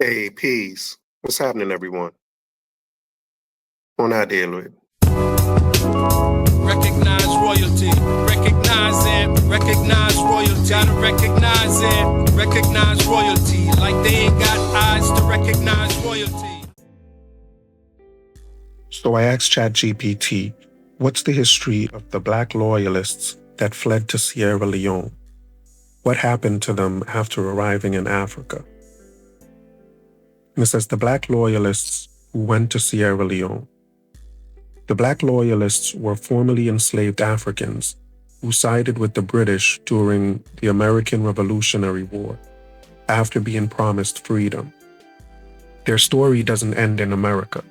Hey, peace. What's happening, everyone? On our deal with. Recognize royalty. Recognize royalty. Gotta recognize it. Recognize royalty. Like they ain't got eyes to recognize royalty. So I asked ChatGPT, what's the history of the Black Loyalists that fled to Sierra Leone? What happened to them after arriving in Africa? And it says the Black Loyalists who went to Sierra Leone. The Black Loyalists were formerly enslaved Africans who sided with the British during the American Revolutionary War after being promised freedom. Their story doesn't end in America.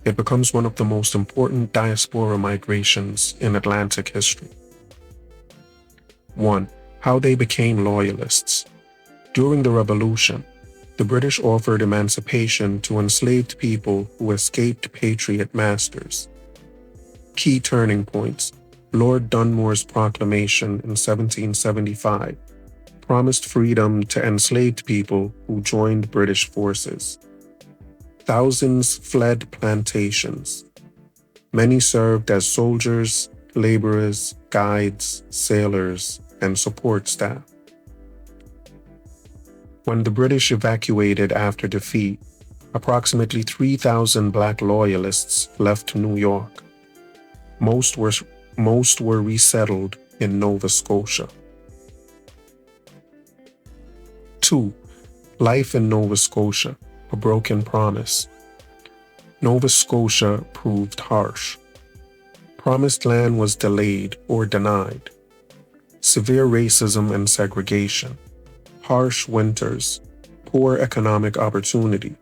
It becomes one of the most important diaspora migrations in Atlantic history. 1. How they became Loyalists. During the Revolution, the British offered emancipation to enslaved people who escaped Patriot masters. Key turning points: Lord Dunmore's proclamation in 1775 promised freedom to enslaved people who joined British forces. Thousands fled plantations. Many served as soldiers, laborers, guides, sailors, and support staff. When the British evacuated after defeat, approximately 3,000 Black Loyalists left New York. Most were resettled in Nova Scotia. 2. Life in Nova Scotia, a broken promise. Nova Scotia proved harsh. Promised land was delayed or denied. Severe racism and segregation. Harsh winters. Poor economic opportunity.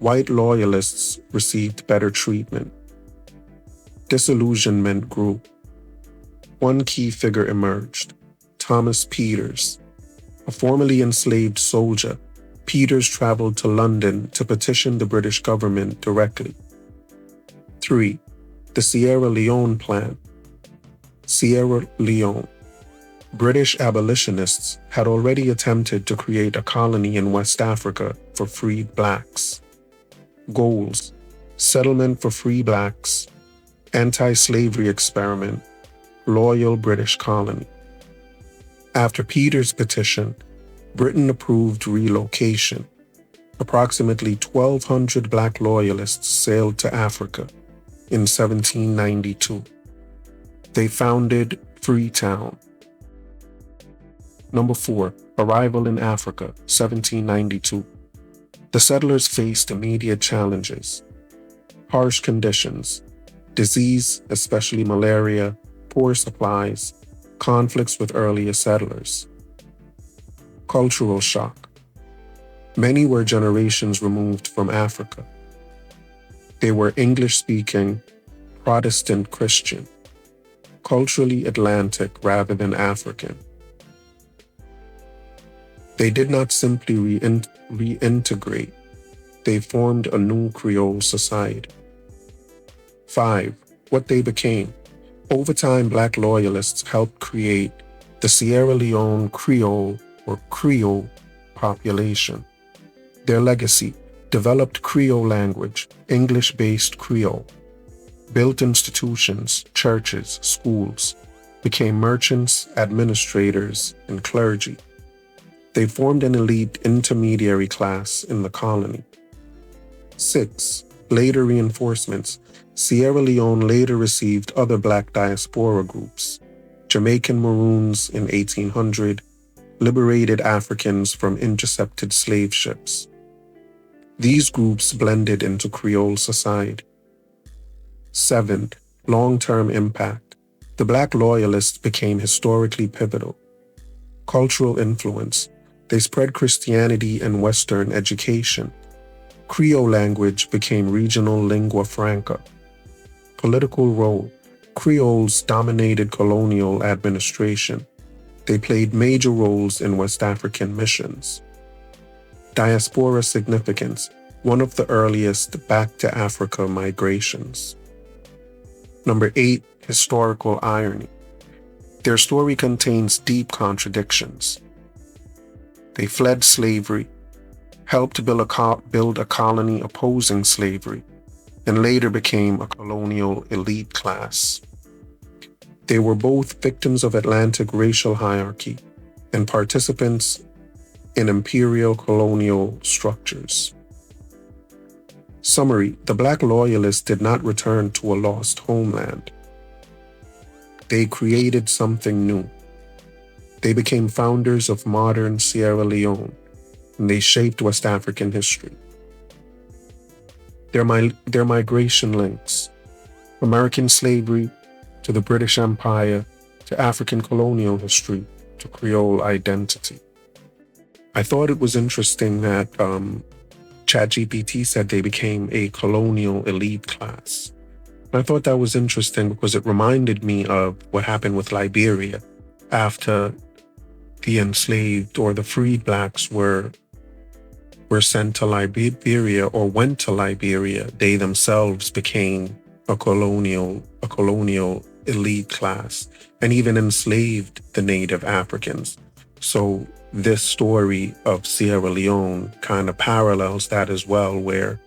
White loyalists received better treatment. Disillusionment grew. One key figure emerged: Thomas Peters. A formerly enslaved soldier, Peters traveled to London to petition the British government directly. 3. The Sierra Leone Plan. Sierra Leone. British abolitionists had already attempted to create a colony in West Africa for freed blacks. Goals: settlement for free blacks, anti-slavery experiment, loyal British colony. After Peters' petition, Britain approved relocation. Approximately 1,200 Black Loyalists sailed to Africa in 1792. They founded Freetown. 4. Arrival in Africa, 1792. The settlers faced immediate challenges: harsh conditions, disease, especially malaria, poor supplies, conflicts with earlier settlers. Cultural shock. Many were generations removed from Africa. They were English-speaking, Protestant Christian, culturally Atlantic rather than African. They did not simply reintegrate, they formed a new Creole society. 5. What they became. Over time, Black Loyalists helped create the Sierra Leone Creole or Krio population. Their legacy: developed Creole language, English-based Creole, built institutions, churches, schools, became merchants, administrators, and clergy. They formed an elite intermediary class in the colony. 6. Later reinforcements. Sierra Leone later received other Black diaspora groups: Jamaican Maroons in 1800, liberated Africans from intercepted slave ships. These groups blended into Creole society. 7. Long-term impact. The Black Loyalists became historically pivotal. Cultural influence. They spread Christianity and Western education. Creole language became regional lingua franca. Political role. Creoles dominated colonial administration. They played major roles in West African missions. Diaspora significance. One of the earliest back-to-Africa migrations. 8. Historical irony. Their story contains deep contradictions. They fled slavery, helped build a colony opposing slavery, and later became a colonial elite class. They were both victims of Atlantic racial hierarchy and participants in imperial colonial structures. Summary: the Black Loyalists did not return to a lost homeland. They created something new. They became founders of modern Sierra Leone, and they shaped West African history. Their migration links: American slavery to the British Empire to African colonial history to Creole identity. I thought it was interesting that ChatGPT said they became a colonial elite class. I thought that was interesting because it reminded me of what happened with Liberia after the enslaved or the freed blacks were sent to Liberia or went to Liberia. They themselves became a colonial elite class and even enslaved the native Africans. So this story of Sierra Leone kind of parallels that as well, where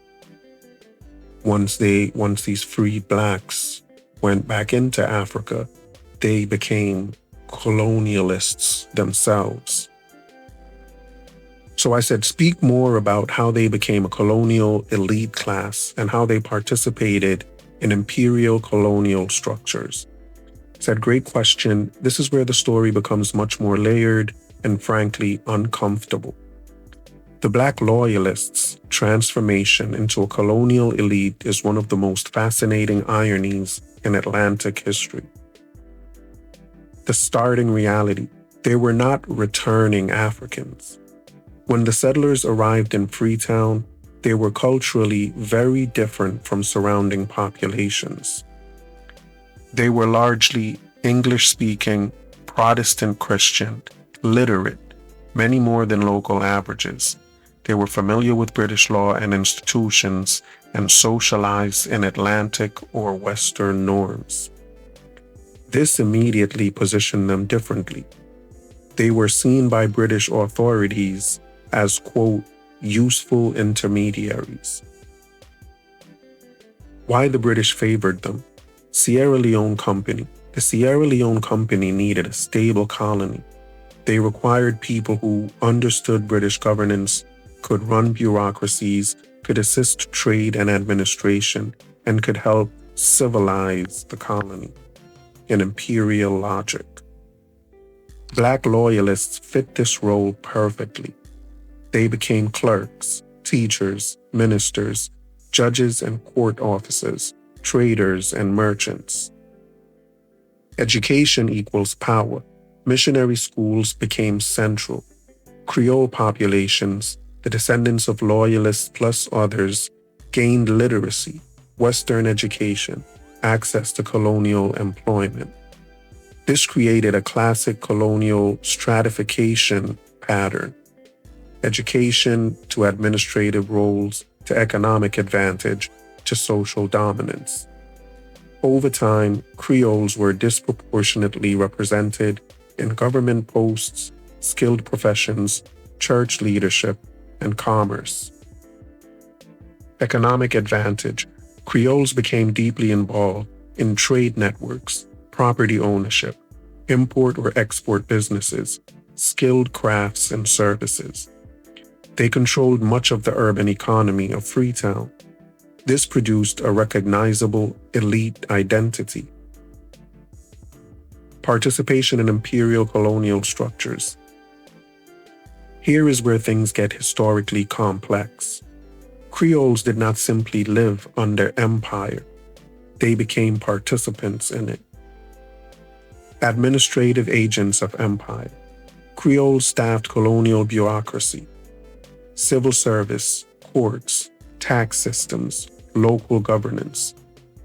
once these freed blacks went back into Africa, they became colonialists themselves. So I said, speak more about how they became a colonial elite class and how they participated in imperial colonial structures. I said, great question. This is where the story becomes much more layered and frankly uncomfortable. The Black Loyalists' transformation into a colonial elite is one of the most fascinating ironies in Atlantic history. The starting reality: they were not returning Africans. When the settlers arrived in Freetown, they were culturally very different from surrounding populations. They were largely English-speaking, Protestant Christian, literate, many more than local averages. They were familiar with British law and institutions and socialized in Atlantic or Western norms. This immediately positioned them differently. They were seen by British authorities as, quote, useful intermediaries. Why the British favored them? Sierra Leone Company. The Sierra Leone Company needed a stable colony. They required people who understood British governance, could run bureaucracies, could assist trade and administration, and could help civilize the colony in imperial logic. Black Loyalists fit this role perfectly. They became clerks, teachers, ministers, judges and court officers, traders and merchants. Education equals power. Missionary schools became central. Creole populations, the descendants of loyalists plus others, gained literacy, Western education, access to colonial employment. This created a classic colonial stratification pattern: education to administrative roles to economic advantage to social dominance. Over time, Creoles were disproportionately represented in government posts, skilled professions, church leadership, and commerce. Economic advantage: Creoles became deeply involved in trade networks, property ownership, import or export businesses, skilled crafts and services. They controlled much of the urban economy of Freetown. This produced a recognizable elite identity. Participation in imperial colonial structures. Here is where things get historically complex. Creoles did not simply live under empire. They became participants in it. Administrative agents of empire. Creoles staffed colonial bureaucracy, civil service, courts, tax systems, local governance.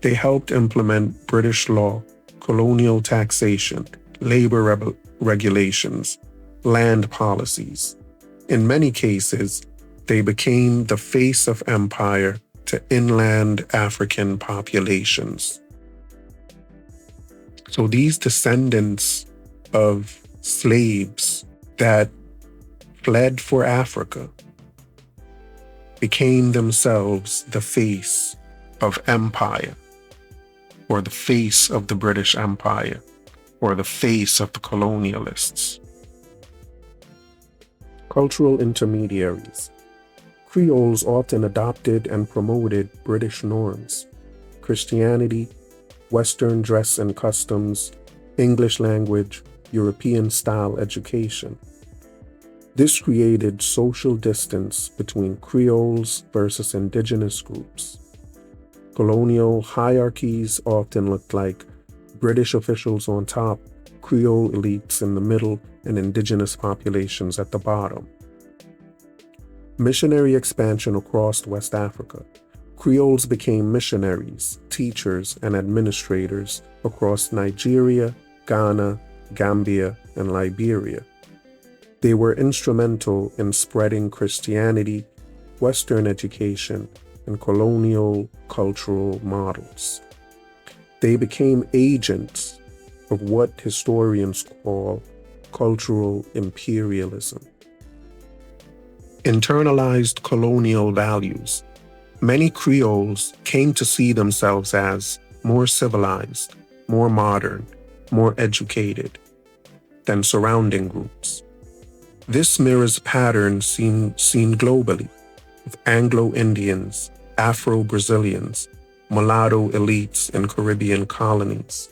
They helped implement British law, colonial taxation, labor regulations, land policies. In many cases, they became the face of empire to inland African populations. So these descendants of slaves that fled for Africa, became themselves the face of empire, or the face of the British Empire, or the face of the colonialists. Cultural intermediaries. Creoles often adopted and promoted British norms, Christianity, Western dress and customs, English language, European-style education. This created social distance between Creoles versus indigenous groups. Colonial hierarchies often looked like British officials on top, Creole elites in the middle, and indigenous populations at the bottom. Missionary expansion across West Africa. Creoles became missionaries, teachers, and administrators across Nigeria, Ghana, Gambia, and Liberia. They were instrumental in spreading Christianity, Western education, and colonial cultural models. They became agents of what historians call cultural imperialism. Internalized colonial values. Many Creoles came to see themselves as more civilized, more modern, more educated than surrounding groups. This mirrors patterns seen globally, with Anglo-Indians, Afro-Brazilians, mulatto elites in Caribbean colonies.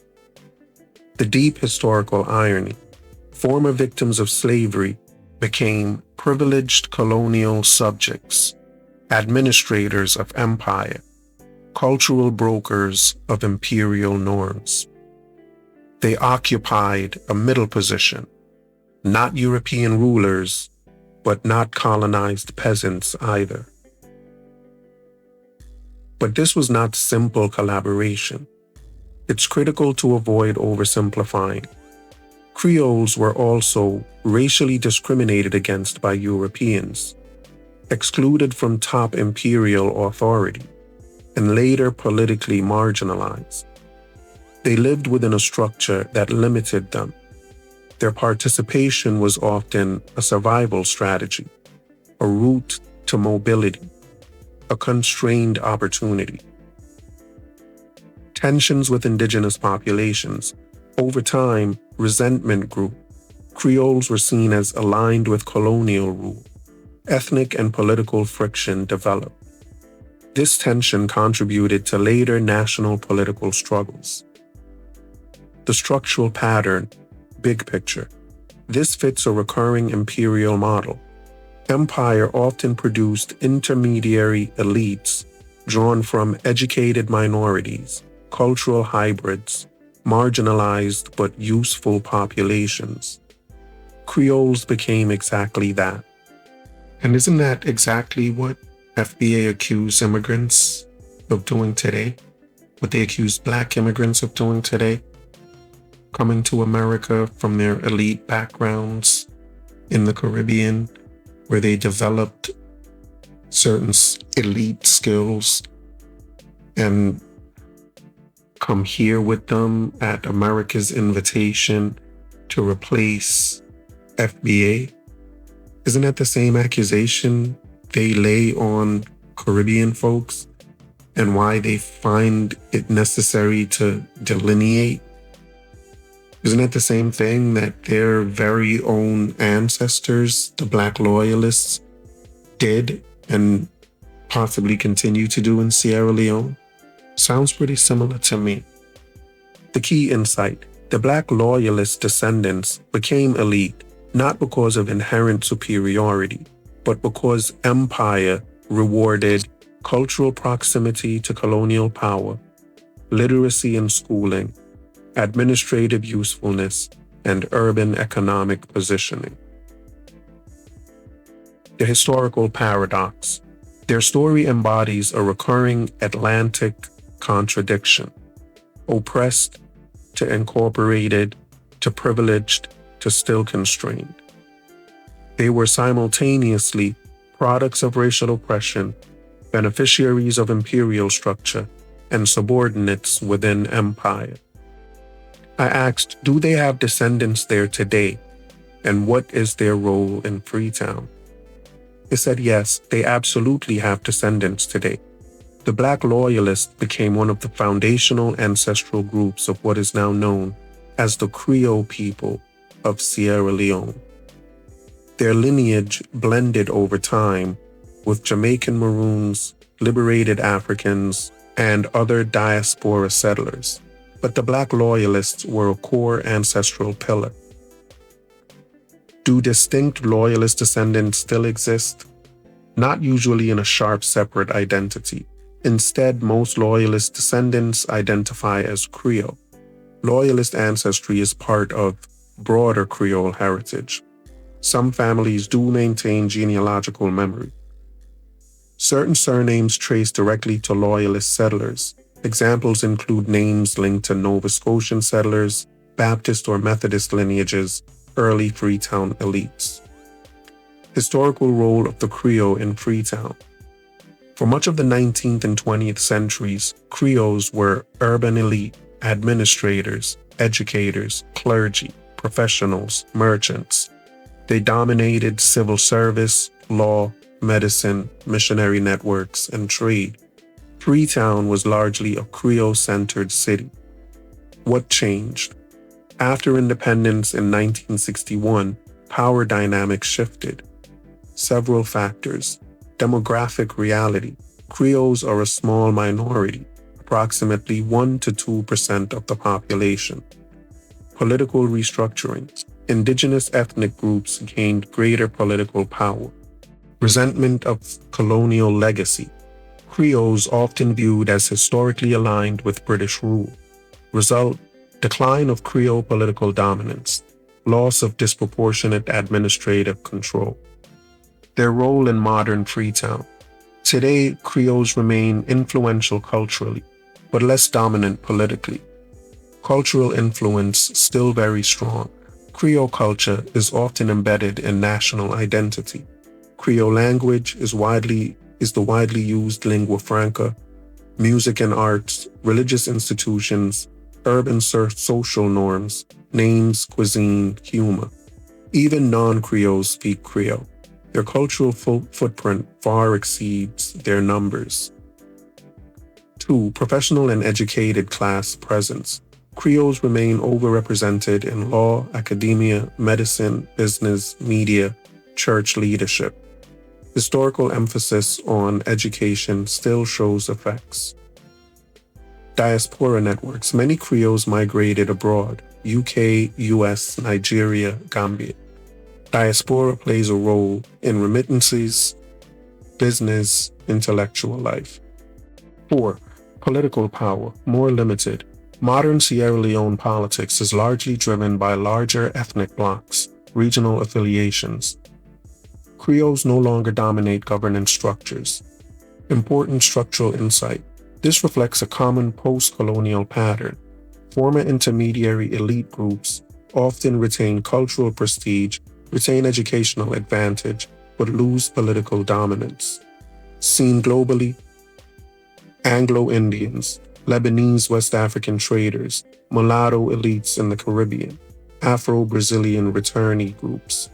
The deep historical irony. Former victims of slavery became privileged colonial subjects, administrators of empire, cultural brokers of imperial norms. They occupied a middle position, not European rulers, but not colonized peasants either. But this was not simple collaboration. It's critical to avoid oversimplifying. Creoles were also racially discriminated against by Europeans, excluded from top imperial authority, and later politically marginalized. They lived within a structure that limited them. Their participation was often a survival strategy, a route to mobility, a constrained opportunity. Tensions with indigenous populations. Over time, resentment grew. Creoles were seen as aligned with colonial rule. Ethnic and political friction developed. This tension contributed to later national political struggles. The structural pattern, big picture. This fits a recurring imperial model. Empire often produced intermediary elites drawn from educated minorities, cultural hybrids, marginalized but useful populations. Creoles became exactly that. And isn't that exactly what FBA accused immigrants of doing today? What they accused Black immigrants of doing today? Coming to America from their elite backgrounds in the Caribbean, where they developed certain elite skills, and come here with them at America's invitation to replace FBA. Isn't that the same accusation they lay on Caribbean folks, and why they find it necessary to delineate? Isn't that the same thing that their very own ancestors, the Black Loyalists, did and possibly continue to do in Sierra Leone? Sounds pretty similar to me. The key insight: the Black Loyalist descendants became elite not because of inherent superiority, but because empire rewarded cultural proximity to colonial power, literacy and schooling, administrative usefulness, and urban economic positioning. The historical paradox. Their story embodies a recurring Atlantic contradiction: oppressed to incorporated to privileged to still constrained. They were simultaneously products of racial oppression, beneficiaries of imperial structure, and subordinates within empire. I asked, do they have descendants there today? And what is their role in Freetown? It said yes, they absolutely have descendants today. The Black Loyalists became one of the foundational ancestral groups of what is now known as the Krio people of Sierra Leone. Their lineage blended over time with Jamaican Maroons, liberated Africans, and other diaspora settlers, but the Black Loyalists were a core ancestral pillar. Do distinct Loyalist descendants still exist? Not usually in a sharp, separate identity. Instead, most Loyalist descendants identify as Krio. Loyalist ancestry is part of broader Creole heritage. Some families do maintain genealogical memory. Certain surnames trace directly to Loyalist settlers. Examples include names linked to Nova Scotian settlers, Baptist or Methodist lineages, early Freetown elites. Historical role of the Krio in Freetown. For much of the 19th and 20th centuries, Krios were urban elite, administrators, educators, clergy, professionals, merchants. They dominated civil service, law, medicine, missionary networks, and trade. Freetown was largely a Krio-centered city. What changed? After independence in 1961, power dynamics shifted. Several factors. Demographic reality. Creoles are a small minority, approximately 1 to 2% of the population. Political restructurings. Indigenous ethnic groups gained greater political power. Resentment of colonial legacy. Creoles often viewed as historically aligned with British rule. Result: decline of Creole political dominance. Loss of disproportionate administrative control. Their role in modern Freetown. Today, Creoles remain influential culturally, but less dominant politically. Cultural influence still very strong. Creole culture is often embedded in national identity. Creole language is the widely used lingua franca. Music and arts, religious institutions, urban social norms, names, cuisine, humor. Even non-Creoles speak Creole. Their cultural footprint far exceeds their numbers. 2. Professional and educated class presence. Creoles remain overrepresented in law, academia, medicine, business, media, church leadership. Historical emphasis on education still shows effects. Diaspora networks. Many Creoles migrated abroad: UK, US, Nigeria, Gambia. Diaspora plays a role in remittances, business, intellectual life. 4. Political power, more limited. Modern Sierra Leone politics is largely driven by larger ethnic blocs, regional affiliations. Creoles no longer dominate governance structures. Important structural insight. This reflects a common post-colonial pattern. Former intermediary elite groups often retain cultural prestige, retain educational advantage, but lose political dominance. Seen globally: Anglo-Indians, Lebanese West African traders, mulatto elites in the Caribbean, Afro-Brazilian returnee groups.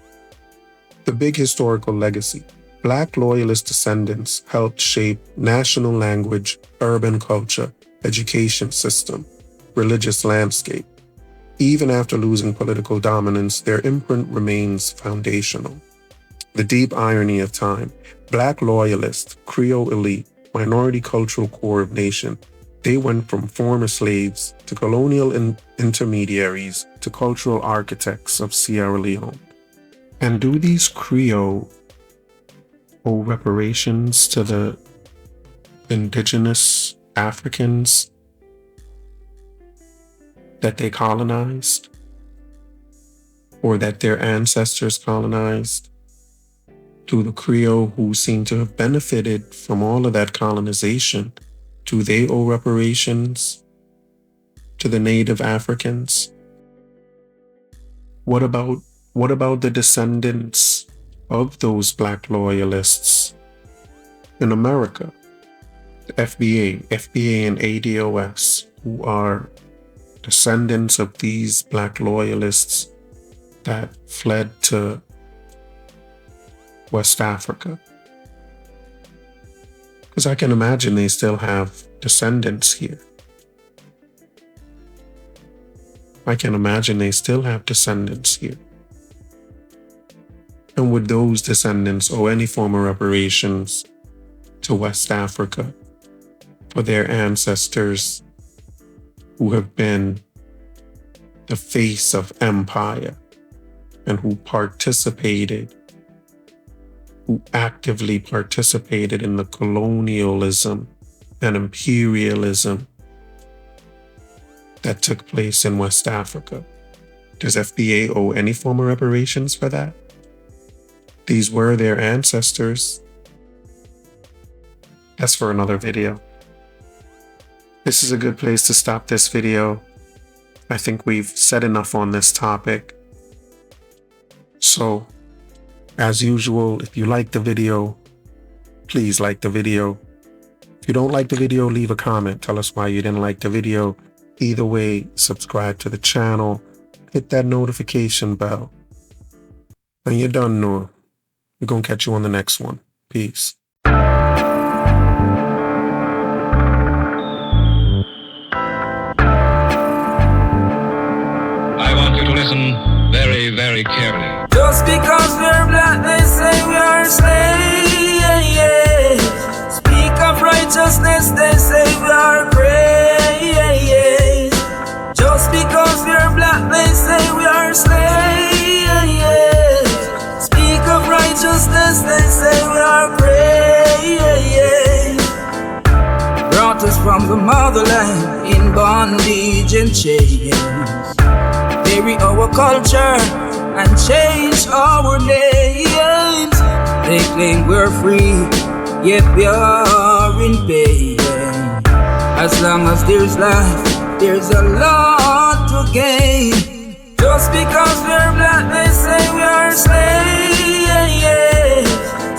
The big historical legacy. Black Loyalist descendants helped shape national language, urban culture, education system, religious landscape. Even after losing political dominance, their imprint remains foundational. The deep irony of time. Black Loyalist, Creole elite, minority cultural core of nation. They went from former slaves to colonial intermediaries to cultural architects of Sierra Leone. And do these Creole owe reparations to the indigenous Africans that they colonized, or that their ancestors colonized? To the Creole who seem to have benefited from all of that colonization, do they owe reparations to the native Africans? What about the descendants of those Black Loyalists in America? The FBA and ADOS, who are descendants of these Black Loyalists that fled to West Africa. Because I can imagine they still have descendants here. I can imagine they still have descendants here. And would those descendants owe any form of reparations to West Africa for their ancestors who have been the face of empire and who actively participated in the colonialism and imperialism that took place in West Africa? Does FBA owe any form of reparations for that? These were their ancestors. That's for another video. This is a good place to stop this video. I think we've said enough on this topic. So, as usual, if you like the video, please like the video. If you don't like the video, leave a comment. Tell us why you didn't like the video. Either way, subscribe to the channel. Hit that notification bell. And you're done, Noor. We're going to catch you on the next one. Peace. I want you to listen very, very carefully. Just because we're black, they say we are slaves. Speak of righteousness, they say we are praise. Just because we're black, they say we are slaves. Speak of righteousness, they say we are praise. Brought us from the motherland in bondage and chains. Bury our culture and change our names. They claim we're free, yet we are in pain. As long as there's life, there's a lot to gain. Just because we're black, they say we are slaves.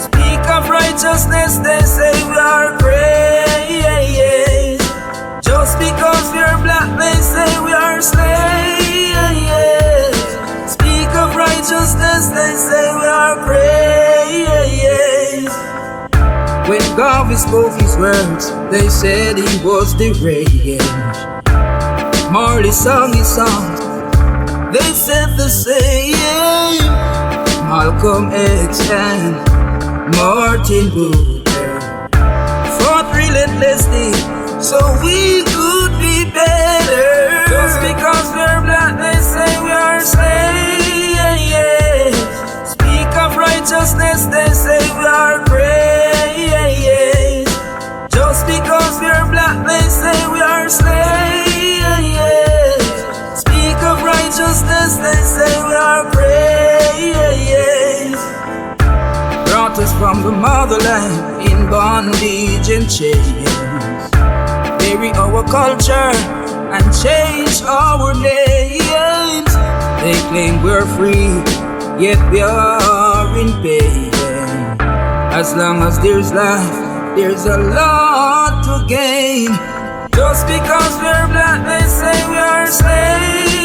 Speak of righteousness, they say we are praise. Just because we're black, they say we are slaves. Speak of righteousness, they say we are praise. When God spoke his words, they said he was deranged. Marley sung his songs, they said the same. Malcolm X and Martin Luther fought relentlessly so we could be better. Just because we're black, they say we are slaves. Speak of righteousness, they say we are praise. Just because we're black, they say we are slaves. Speak of righteousness, they say we are praise. Brought us from the motherland in bondage and chains. Bury our culture and change our names. They claim we're free, yet we are in pain. As long as there's life, there's a lot to gain. Just because we're black, they say we are slaves.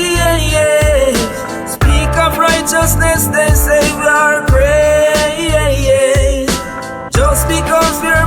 Speak of righteousness, they say we are praise. Just because we're